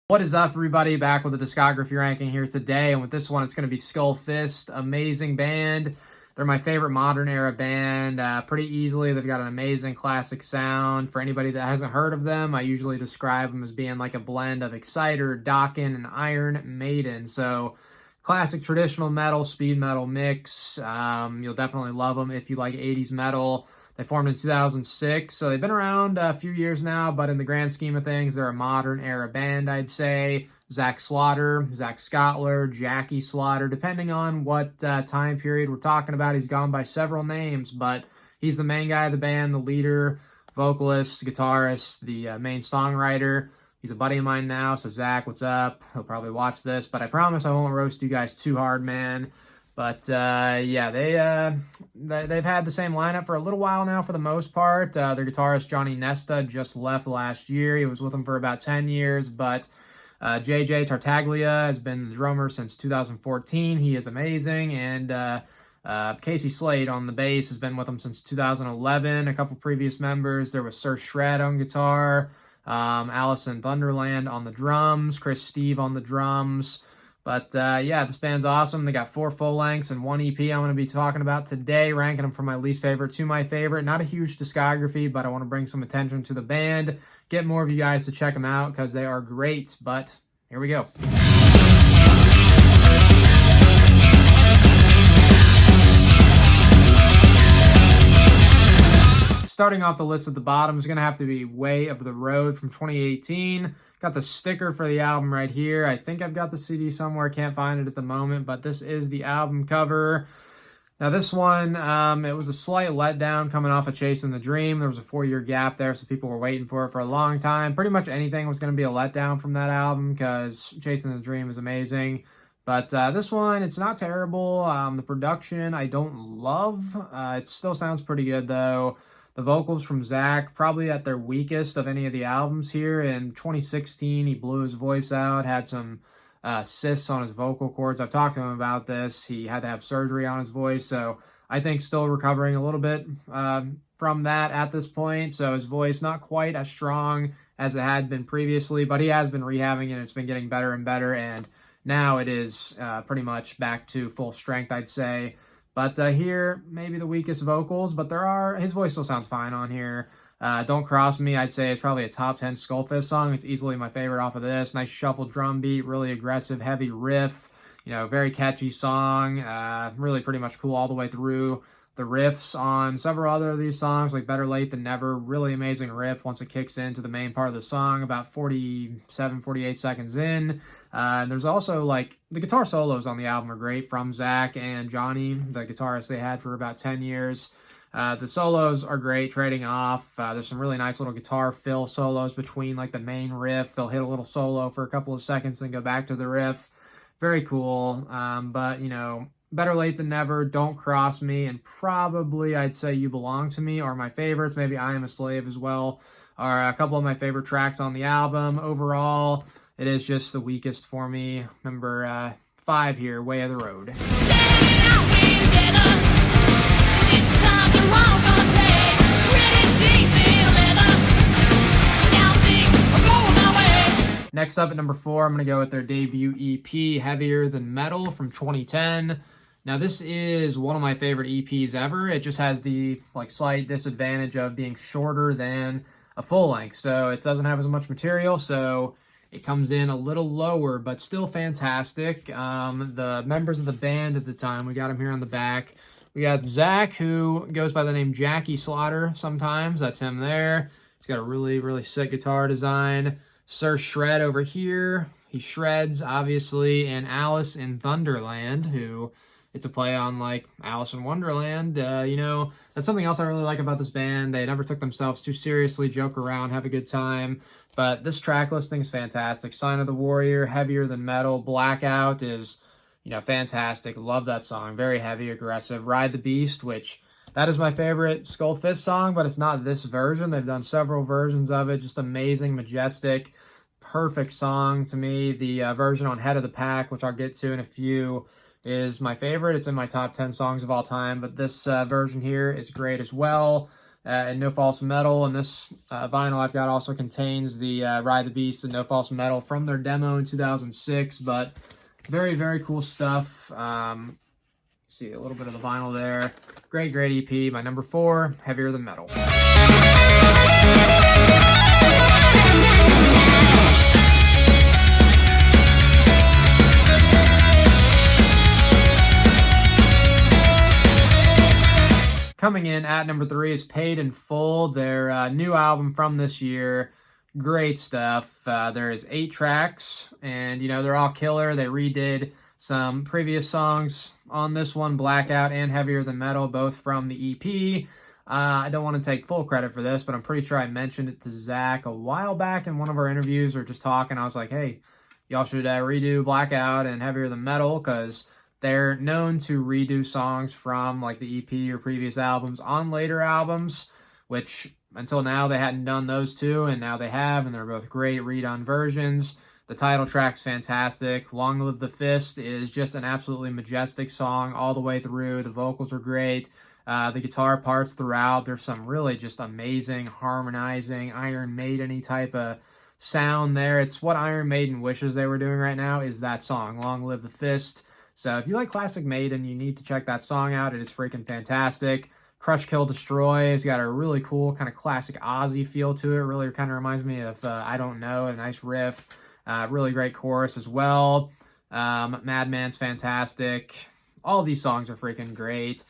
What is up, everybody? Back with the discography ranking here today, and with this one, it's going to be Skull Fist. Amazing band. They're my favorite modern era band, pretty easily. They've got an amazing classic sound. For anybody that hasn't heard of them, I usually describe them as being like a blend of Exciter, Dokken, and Iron Maiden. So classic traditional metal, speed metal mix. You'll definitely love them if you like 80s metal. They formed in 2006, so they've been around a few years now, but in the grand scheme of things, they're a modern era band, I'd say. Zach Slaughter, Zach Scottler, Jackie Slaughter, depending on what time period we're talking about. He's gone by several names, but he's the main guy of the band, the leader, vocalist, guitarist, the main songwriter. He's a buddy of mine now, so Zach, what's up? He'll probably watch this, but I promise I won't roast you guys too hard, man. But yeah, they've had the same lineup for a little while now for the most part. Their guitarist Johnny Nesta just left last year. He was with them for about 10 years, but JJ Tartaglia has been the drummer since 2014. He is amazing. And Casey Slade on the bass has been with them since 2011. A couple previous members. There was Sir Shred on guitar, Allison Thunderland on the drums, Chris Steve on the drums. But yeah, this band's awesome. They got 4 full lengths and 1 EP I'm going to be talking about today, ranking them from my least favorite to my favorite. Not a huge discography, but I want to bring some attention to the band, get more of you guys to check them out because they are great. But here we go. Starting off the list at the bottom is going to have to be Way of the Road from 2018. Got the sticker for the album right here. I think I've got the CD somewhere. Can't find it at the moment, but this is the album cover. Now this one, it was a slight letdown coming off of Chasing the Dream. There was a 4-year gap there, so people were waiting for it for a long time. Pretty much anything was going to be a letdown from that album because Chasing the Dream is amazing. But this one, it's not terrible. The production, I don't love. It still sounds pretty good, though. The vocals from Zach, probably at their weakest of any of the albums here. In 2016, he blew his voice out, had some cysts on his vocal cords. I've talked to him about this. He had to have surgery on his voice, so I think still recovering a little bit from that at this point. So his voice not quite as strong as it had been previously, but he has been rehabbing it. It's been getting better and better, and now it is pretty much back to full strength, I'd say. But here, maybe the weakest vocals, but his voice still sounds fine on here. Don't Cross Me, I'd say, is probably a top 10 Skull Fist song. It's easily my favorite off of this. Nice shuffle drum beat, really aggressive, heavy riff. Very catchy song. Really pretty much cool all the way through. The riffs on several other of these songs, like Better Late Than Never, really amazing riff once it kicks into the main part of the song, about 47, 48 seconds in. And there's also, like, the guitar solos on the album are great from Zach and Johnny, the guitarist they had for about 10 years. The solos are great, trading off. There's some really nice little guitar fill solos between, like, the main riff. They'll hit a little solo for a couple of seconds and go back to the riff. Very cool. But, Better Late Than Never, Don't Cross Me, and probably I'd say You Belong to Me are my favorites. Maybe I Am a Slave as well are a couple of my favorite tracks on the album. Overall, it is just the weakest for me. Number 5 here, Way of the Road. Next up at number 4, I'm going to go with their debut EP, Heavier Than Metal from 2010. Now, this is one of my favorite EPs ever. It just has the slight disadvantage of being shorter than a full length. So it doesn't have as much material, so it comes in a little lower, but still fantastic. The members of the band at the time, we got him here on the back. We got Zach, who goes by the name Jackie Slaughter sometimes. That's him there. He's got a really, really sick guitar design. Sir Shred over here. He shreds, obviously. And Alice in Thunderland, who it's a play on, like, Alice in Wonderland. That's something else I really like about this band. They never took themselves too seriously, joke around, have a good time. But this track listing is fantastic. Sign of the Warrior, Heavier Than Metal, Blackout is, fantastic. Love that song. Very heavy, aggressive. Ride the Beast, which that is my favorite Skull Fist song, but it's not this version. They've done several versions of it. Just amazing, majestic, perfect song to me. The version on Head of the Pack, which I'll get to in a few, is my favorite. It's in my top 10 songs of all time, but this version here is great as well. and No False Metal. And this vinyl I've got also contains the Ride the Beast and No False Metal from their demo in 2006. But very, very cool stuff. See a little bit of the vinyl there. Great, great EP. My number 4, Heavier Than Metal. Coming in at number 3 is Paid in Full, their new album from this year. Great stuff. There is 8 tracks, and they're all killer. They redid some previous songs on this one, Blackout and Heavier Than Metal, both from the EP. I don't want to take full credit for this, but I'm pretty sure I mentioned it to Zach a while back in one of our interviews, or just talking. I was like, hey, y'all should redo Blackout and Heavier Than Metal, because they're known to redo songs from like the EP or previous albums on later albums, which until now they hadn't done those two, and now they have, and they're both great redone versions. The title track's fantastic. Long Live the Fist is just an absolutely majestic song all the way through. The vocals are great. The guitar parts throughout, there's some really just amazing harmonizing Iron Maiden-y type of sound there. It's what Iron Maiden wishes they were doing right now, is that song, Long Live the Fist. So if you like classic Maiden, you need to check that song out. It is freaking fantastic. Crush, Kill, Destroy has got a really cool kind of classic Ozzy feel to it. Really kind of reminds me of I Don't Know, a nice riff. Really great chorus as well. Madman's fantastic. All these songs are freaking great.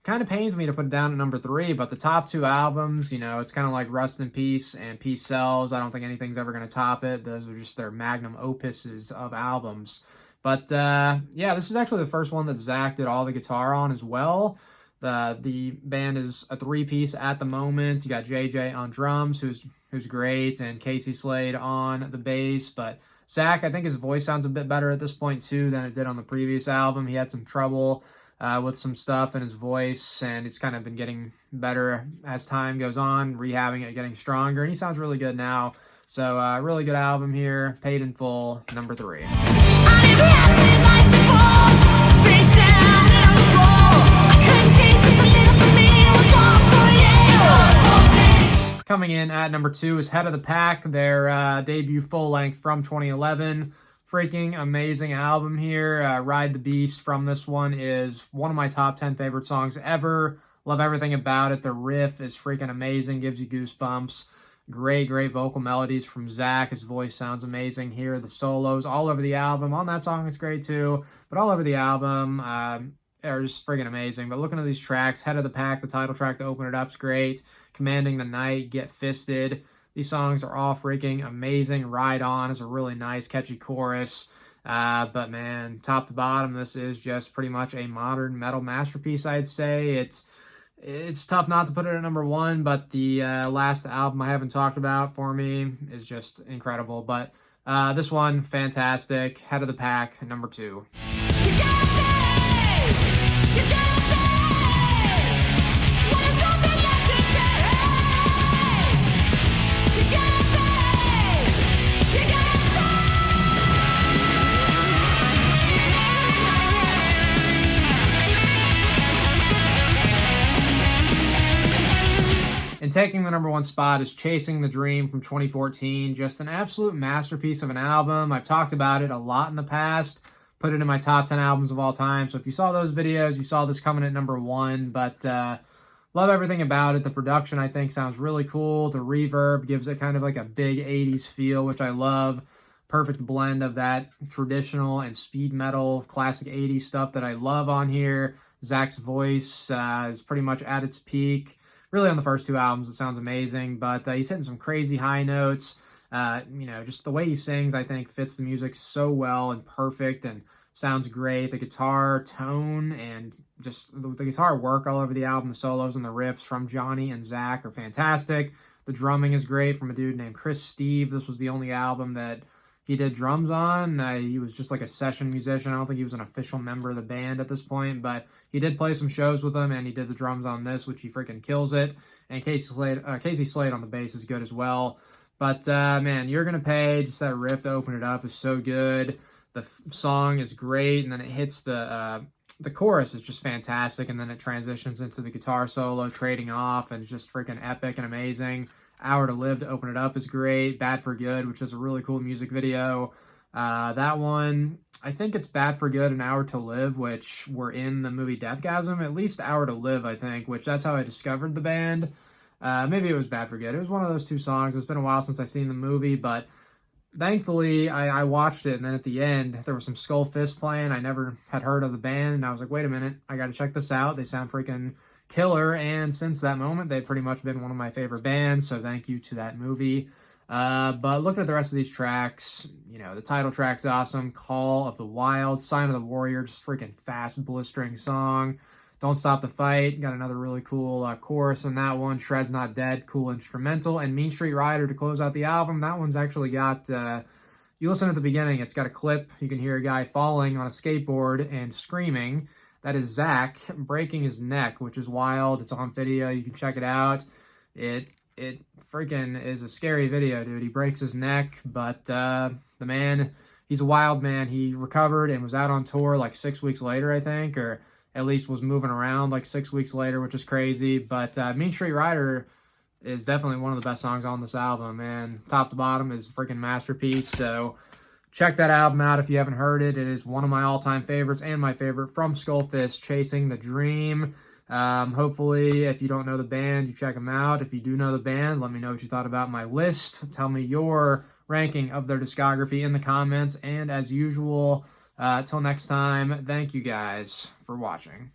Kind of pains me to put it down at number 3, but the top 2 albums, it's kind of like Rust in Peace and Peace Sells. I don't think anything's ever going to top it. Those are just their magnum opuses of albums. But yeah, this is actually the first one that Zach did all the guitar on as well. The band is a 3-piece at the moment. You got JJ on drums, who's great, and Casey Slade on the bass. But Zach, I think his voice sounds a bit better at this point too than it did on the previous album. He had some trouble with some stuff in his voice, and it's kind of been getting better as time goes on, rehabbing it, getting stronger, and he sounds really good now. So really good album here. Paid in Full, number 3. Coming in at number 2 is Head of the Pack, their debut full-length from 2011. Freaking amazing album here. Ride the Beast from this one is one of my top 10 favorite songs ever. Love everything about it. The riff is freaking amazing, gives you goosebumps. Great, great vocal melodies from Zach. His voice sounds amazing here. The solos all over the album. On that song, it's great too. But all over the album are just freaking amazing. But looking at these tracks, Head of the Pack, the title track to open it up is great. Commanding the Night, Get Fisted. These songs are all freaking amazing. Ride On is a really nice, catchy chorus. But man, top to bottom, this is just pretty much a modern metal masterpiece, I'd say. It's tough not to put it at number 1, but the last album I haven't talked about for me is just incredible. But this one, fantastic. Head of the Pack, number 2. And taking the number 1 spot is Chasing the Dream from 2014. Just an absolute masterpiece of an album. I've talked about it a lot in the past. Put it in my top 10 albums of all time. So if you saw those videos, you saw this coming at number 1. But love everything about it. The production, I think, sounds really cool. The reverb gives it kind of like a big 80s feel, which I love. Perfect blend of that traditional and speed metal, classic 80s stuff that I love on here. Zach's voice is pretty much at its peak. Really, on the first 2 albums, it sounds amazing, but he's hitting some crazy high notes. Just the way he sings, I think, fits the music so well and perfect and sounds great. The guitar tone and just the guitar work all over the album, the solos and the riffs from Johnny and Zach are fantastic. The drumming is great from a dude named Chris Steve. This was the only album that he did drums on. He was just like a session musician. I don't think he was an official member of the band at this point, but he did play some shows with them, and he did the drums on this, which he freaking kills it. And Casey Slade on the bass is good as well. But, man, You're Gonna Pay, just that riff to open it up is so good. The song is great, and then it hits the the chorus is just fantastic, and then it transitions into the guitar solo, trading off, and it's just freaking epic and amazing. Hour to Live to open it up is great. Bad for Good, which is a really cool music video. That one, I think it's Bad for Good and Hour to Live, which were in the movie Deathgasm. At least Hour to Live, I think, which that's how I discovered the band. Maybe it was Bad for Good. It was one of those two songs. It's been a while since I've seen the movie, but thankfully I watched it, and then at the end, there was some Skull Fist playing. I never had heard of the band, and I was like, wait a minute, I got to check this out. They sound freaking killer, and since that moment, they've pretty much been one of my favorite bands, so thank you to that movie. But looking at the rest of these tracks, you know, the title track's awesome. Call of the Wild, Sign of the Warrior, just freaking fast, blistering song. Don't Stop the Fight, got another really cool chorus in that one. Shred's Not Dead, cool instrumental. And Mean Street Rider to close out the album. That one's actually got, you listen at the beginning, it's got a clip. You can hear a guy falling on a skateboard and screaming. That is Zach breaking his neck, which is wild. It's on video. You can check it out. It freaking is a scary video, dude. He breaks his neck, but the man, he's a wild man. He recovered and was out on tour like 6 weeks later, I think, or at least was moving around like 6 weeks later, which is crazy. But Mean Street Rider is definitely one of the best songs on this album, man. Top to bottom is a freaking masterpiece. So check that album out if you haven't heard it. It is one of my all-time favorites and my favorite from Skull Fist, Chasing the Dream. Hopefully, if you don't know the band, you check them out. If you do know the band, let me know what you thought about my list. Tell me your ranking of their discography in the comments. And as usual, till next time, thank you guys for watching.